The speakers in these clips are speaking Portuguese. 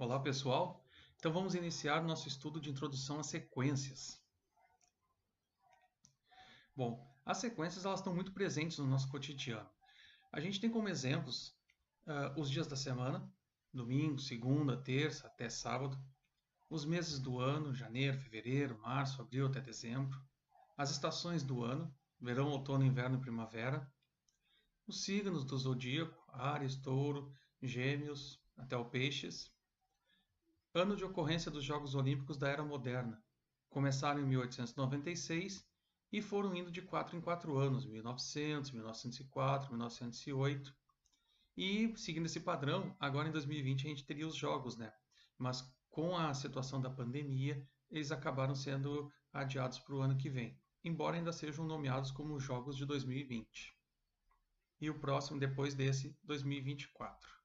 Olá, pessoal. Então vamos iniciar nosso estudo de introdução a sequências. Bom, as sequências elas estão muito presentes no nosso cotidiano. A gente tem como exemplos os dias da semana, domingo, segunda, terça até sábado, os meses do ano, janeiro, fevereiro, março, abril até dezembro, as estações do ano, verão, outono, inverno e primavera, os signos do zodíaco, Áries, Touro, Gêmeos, até o Peixes. Ano de ocorrência dos Jogos Olímpicos da Era Moderna. Começaram em 1896 e foram indo de 4 em 4 anos, 1900, 1904, 1908. E, seguindo esse padrão, agora em 2020 a gente teria os Jogos, né? Mas com a situação da pandemia, eles acabaram sendo adiados para o ano que vem, embora ainda sejam nomeados como Jogos de 2020. E o próximo, depois desse, 2024.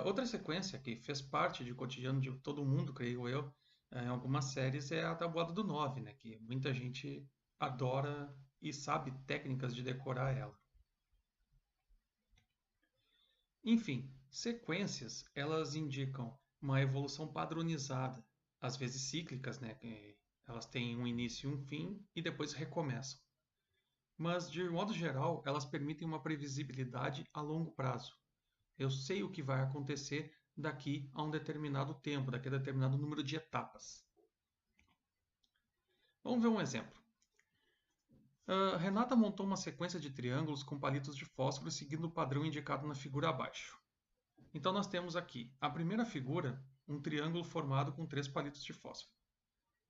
Outra sequência que fez parte do cotidiano de todo mundo, creio eu, em algumas séries, é a Tabuada do 9, né? Que muita gente adora e sabe técnicas de decorar ela. Enfim, sequências, elas indicam uma evolução padronizada, às vezes cíclicas, né? Elas têm um início e um fim e depois recomeçam. Mas, de modo geral, elas permitem uma previsibilidade a longo prazo. Eu sei o que vai acontecer daqui a um determinado tempo, daqui a um determinado número de etapas. Vamos ver um exemplo. Renata montou uma sequência de triângulos com palitos de fósforo seguindo o padrão indicado na figura abaixo. Então nós temos aqui a primeira figura, um triângulo formado com 3 palitos de fósforo.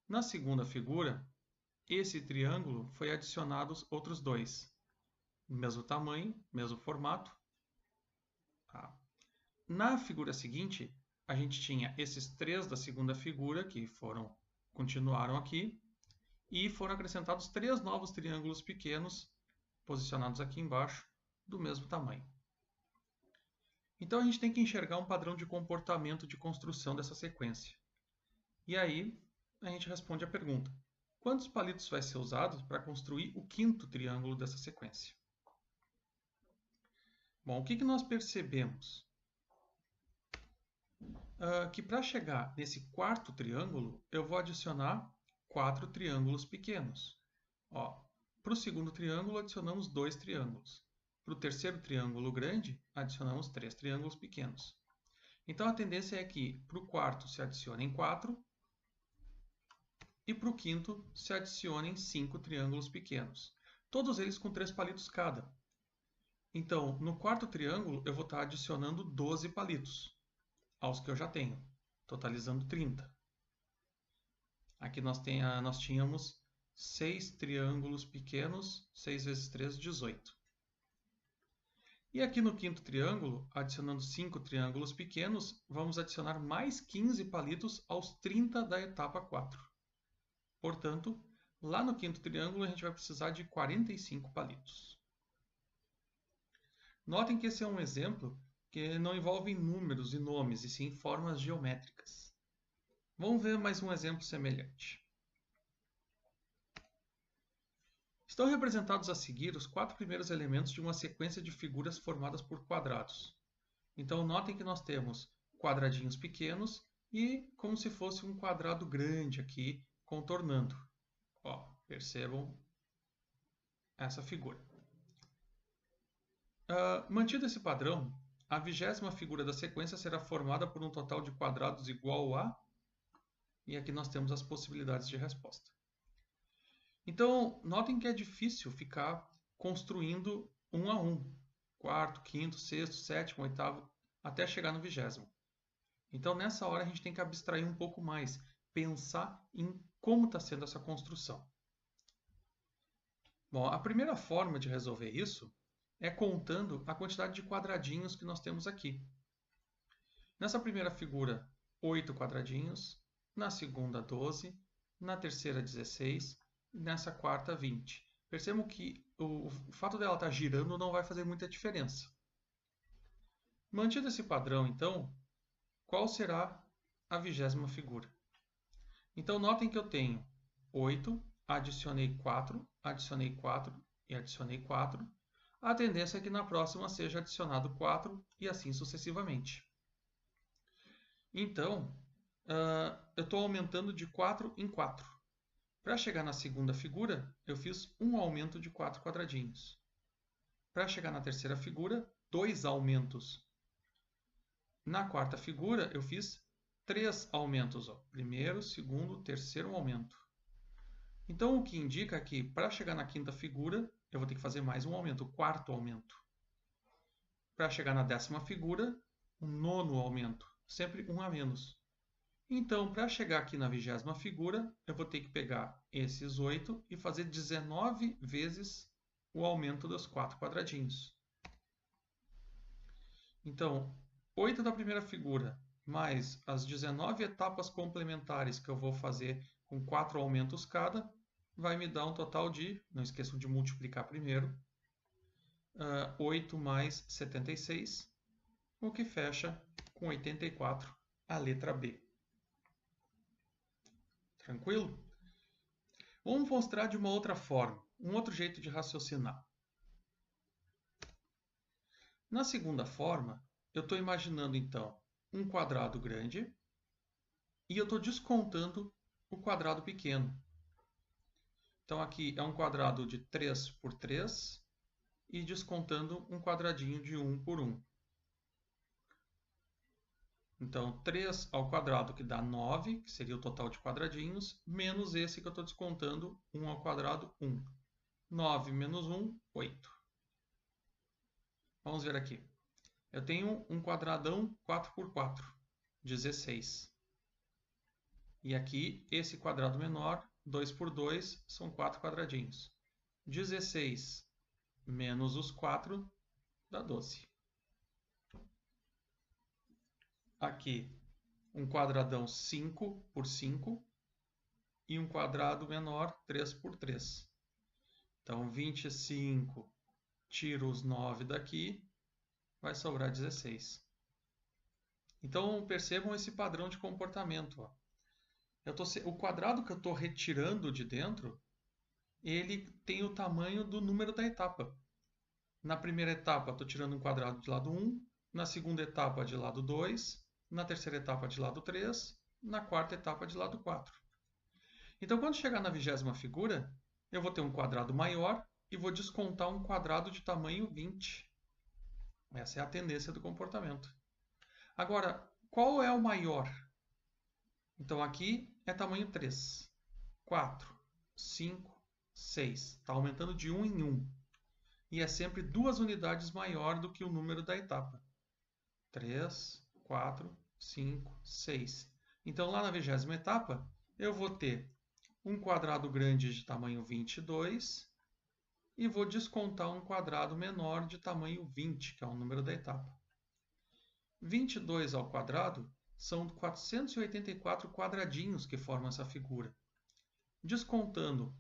Na segunda figura, esse triângulo foi adicionados outros 2. Mesmo tamanho, mesmo formato. Tá. Na figura seguinte, a gente tinha esses 3 da segunda figura que continuaram aqui e foram acrescentados 3 novos triângulos pequenos posicionados aqui embaixo do mesmo tamanho. Então a gente tem que enxergar um padrão de comportamento de construção dessa sequência. E aí a gente responde a pergunta: quantos palitos vai ser usados para construir o 5º triângulo dessa sequência? Bom, o que nós percebemos? Que para chegar nesse 4º triângulo, eu vou adicionar 4 triângulos pequenos. Para o segundo triângulo, adicionamos 2 triângulos. Para o terceiro triângulo grande, adicionamos 3 triângulos pequenos. Então, a tendência é que para o quarto se adicionem 4 e para o quinto se adicionem 5 triângulos pequenos. Todos eles com 3 palitos cada. Então, no 4º triângulo, eu vou estar adicionando 12 palitos aos que eu já tenho, totalizando 30. Aqui nós tínhamos 6 triângulos pequenos, 6 vezes 3, 18. E aqui no 5º triângulo, adicionando 5 triângulos pequenos, vamos adicionar mais 15 palitos aos 30 da etapa 4. Portanto, lá no 5º triângulo a gente vai precisar de 45 palitos. Notem que esse é um exemplo que não envolve números e nomes, e sim formas geométricas. Vamos ver mais um exemplo semelhante. Estão representados a seguir os 4 primeiros elementos de uma sequência de figuras formadas por quadrados. Então, notem que nós temos quadradinhos pequenos e como se fosse um quadrado grande aqui, contornando. Percebam essa figura. Mantido esse padrão, a 20ª figura da sequência será formada por um total de quadrados igual a... E aqui nós temos as possibilidades de resposta. Então, notem que é difícil ficar construindo um a um. 4º, 5º, 6º, 7º, 8º, até chegar no 20º. Então, nessa hora, a gente tem que abstrair um pouco mais. Pensar em como está sendo essa construção. Bom, a primeira forma de resolver isso é contando a quantidade de quadradinhos que nós temos aqui. Nessa primeira figura, 8 quadradinhos. Na segunda, 12. Na terceira, 16. Nessa quarta, 20. Percebam que o fato dela estar girando não vai fazer muita diferença. Mantido esse padrão, então, qual será a 20ª figura? Então, notem que eu tenho 8, adicionei 4 e adicionei 4. A tendência é que na próxima seja adicionado 4 e assim sucessivamente. Então, eu estou aumentando de 4 em 4. Para chegar na segunda figura, eu fiz um aumento de 4 quadradinhos. Para chegar na terceira figura, 2 aumentos. Na quarta figura, eu fiz 3 aumentos. Ó. Primeiro, segundo, terceiro aumento. Então, o que indica que para chegar na quinta figura, eu vou ter que fazer mais um aumento, o quarto aumento. Para chegar na 10ª figura, um nono aumento, sempre um a menos. Então, para chegar aqui na 20ª figura, eu vou ter que pegar esses 8 e fazer 19 vezes o aumento dos 4 quadradinhos. Então, 8 da primeira figura, mais as 19 etapas complementares que eu vou fazer com 4 aumentos cada, vai me dar um total de, não esqueçam de multiplicar primeiro, 8 mais 76, o que fecha com 84, a letra B. Tranquilo? Vamos mostrar de uma outra forma, um outro jeito de raciocinar. Na segunda forma, eu estou imaginando então um quadrado grande e eu estou descontando o quadrado pequeno. Então aqui é um quadrado de 3 por 3 e descontando um quadradinho de 1 por 1. Então 3 ao quadrado, que dá 9, que seria o total de quadradinhos, menos esse que eu estou descontando, 1 ao quadrado, 1. 9 menos 1, 8. Vamos ver aqui. Eu tenho um quadradão 4 por 4, 16. E aqui, esse quadrado menor, 2 por 2, são 4 quadradinhos. 16 menos os 4 dá 12. Aqui, um quadradão 5 por 5 e um quadrado menor 3 por 3. Então, 25, tiro os 9 daqui, vai sobrar 16. Então, percebam esse padrão de comportamento. Ó. O quadrado que eu estou retirando de dentro, ele tem o tamanho do número da etapa. Na primeira etapa, estou tirando um quadrado de lado 1, na segunda etapa de lado 2, na terceira etapa de lado 3, na quarta etapa de lado 4. Então, quando chegar na 20ª figura, eu vou ter um quadrado maior e vou descontar um quadrado de tamanho 20. Essa é a tendência do comportamento. Agora, qual é o maior? Então, aqui é tamanho 3, 4, 5, 6. Está aumentando de 1 em 1. E é sempre 2 unidades maior do que o número da etapa. 3, 4, 5, 6. Então, lá na 20ª etapa, eu vou ter um quadrado grande de tamanho 22 e vou descontar um quadrado menor de tamanho 20, que é o número da etapa. 22 ao quadrado são 484 quadradinhos que formam essa figura. Descontando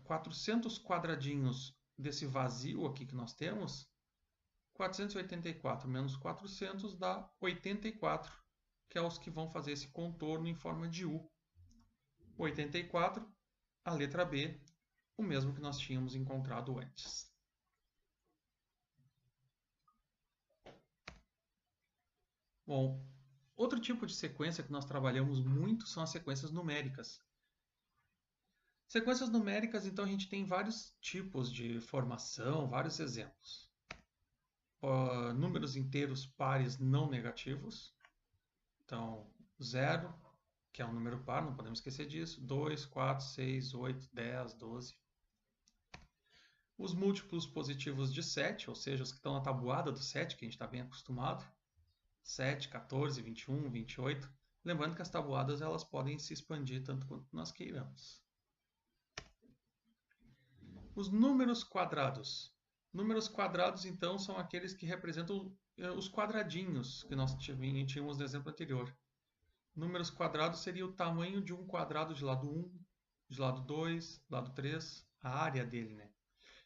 400 quadradinhos desse vazio aqui que nós temos, 484 menos 400 dá 84, que é os que vão fazer esse contorno em forma de U. 84, a letra B, o mesmo que nós tínhamos encontrado antes. Bom, outro tipo de sequência que nós trabalhamos muito são as sequências numéricas. Sequências numéricas, então, a gente tem vários tipos de formação, vários exemplos. Números inteiros pares não negativos. Então, 0, que é um número par, não podemos esquecer disso. 2, 4, 6, 8, 10, 12. Os múltiplos positivos de 7, ou seja, os que estão na tabuada do 7, que a gente está bem acostumado. 7, 14, 21, 28. Lembrando que as tabuadas elas podem se expandir tanto quanto nós queiramos. Os números quadrados. Números quadrados, então, são aqueles que representam os quadradinhos que nós tínhamos no exemplo anterior. Números quadrados seria o tamanho de um quadrado de lado 1, de lado 2, lado 3, a área dele, né?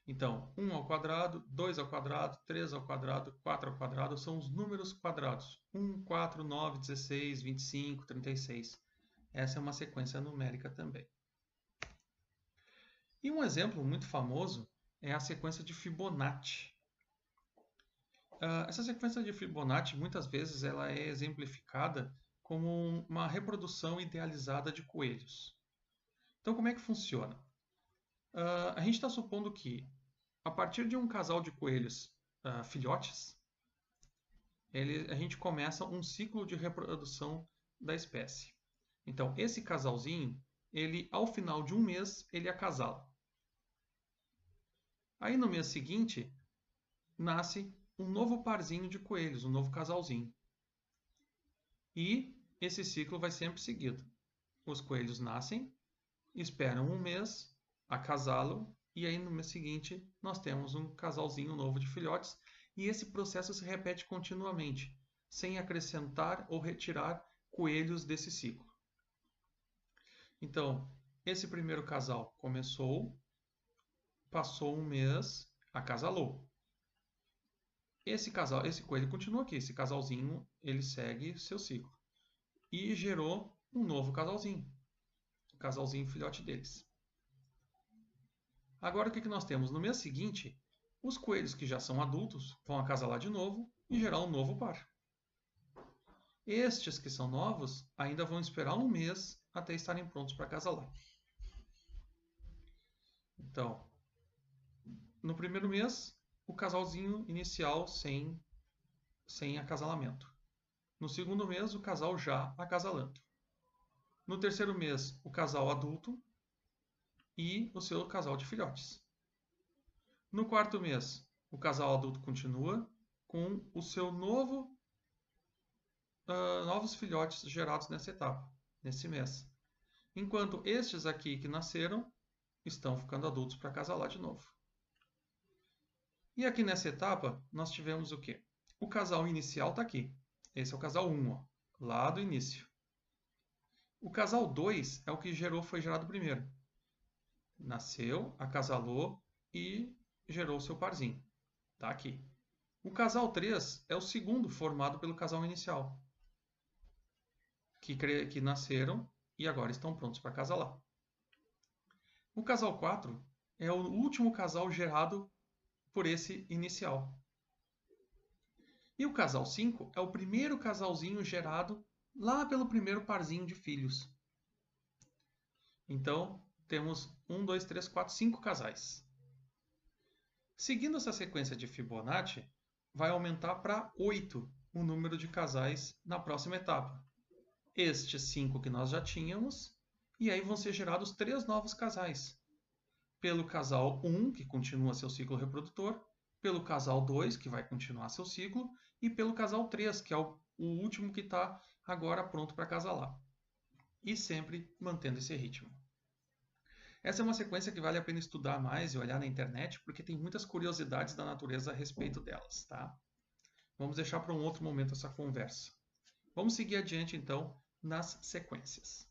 Então, 1 ao quadrado, 2 ao quadrado, 3 ao quadrado, 4 ao quadrado são os números quadrados. 1, 4, 9, 16, 25, 36. Essa é uma sequência numérica também. E um exemplo muito famoso é a sequência de Fibonacci. Essa sequência de Fibonacci, muitas vezes, ela é exemplificada como uma reprodução idealizada de coelhos. Então, como é que funciona? A gente está supondo que, a partir de um casal de coelhos filhotes, a gente começa um ciclo de reprodução da espécie. Então, esse casalzinho, ao final de um mês, ele acasala. Aí, no mês seguinte, nasce um novo parzinho de coelhos, um novo casalzinho. E esse ciclo vai sempre seguido. Os coelhos nascem, esperam um mês, acasalam, e aí no mês seguinte nós temos um casalzinho novo de filhotes, e esse processo se repete continuamente, sem acrescentar ou retirar coelhos desse ciclo. Então, esse primeiro casal começou, passou um mês, acasalou. Esse coelho continua aqui, esse casalzinho, ele segue seu ciclo. E gerou um novo casalzinho, o casalzinho filhote deles. Agora o que nós temos? No mês seguinte, os coelhos que já são adultos vão acasalar de novo e gerar um novo par. Estes que são novos ainda vão esperar um mês até estarem prontos para acasalar. Então, no primeiro mês, o casalzinho inicial sem acasalamento. No segundo mês, o casal já acasalando. No terceiro mês, o casal adulto e o seu casal de filhotes. No quarto mês, o casal adulto continua com o seu novos filhotes gerados nessa etapa, nesse mês. Enquanto estes aqui que nasceram estão ficando adultos para acasalar de novo. E aqui nessa etapa, nós tivemos o quê? O casal inicial está aqui. Esse é o casal 1, ó, lá do início. O casal 2 é o que foi gerado primeiro. Nasceu, acasalou e gerou seu parzinho. Está aqui. O casal 3 é o segundo formado pelo casal inicial, que nasceram e agora estão prontos para acasalar. O casal 4 é o último casal gerado por esse inicial. E o casal 5 é o primeiro casalzinho gerado lá pelo primeiro parzinho de filhos. Então, temos 1, 2, 3, 4, 5 casais. Seguindo essa sequência de Fibonacci, vai aumentar para 8 o número de casais na próxima etapa. Estes 5 que nós já tínhamos, e aí vão ser gerados 3 novos casais. Pelo casal 1, que continua seu ciclo reprodutor, pelo casal 2, que vai continuar seu ciclo, e pelo casal 3, que é o último que está agora pronto para acasalar. E sempre mantendo esse ritmo. Essa é uma sequência que vale a pena estudar mais e olhar na internet, porque tem muitas curiosidades da natureza a respeito delas, tá? Vamos deixar para um outro momento essa conversa. Vamos seguir adiante, então, nas sequências.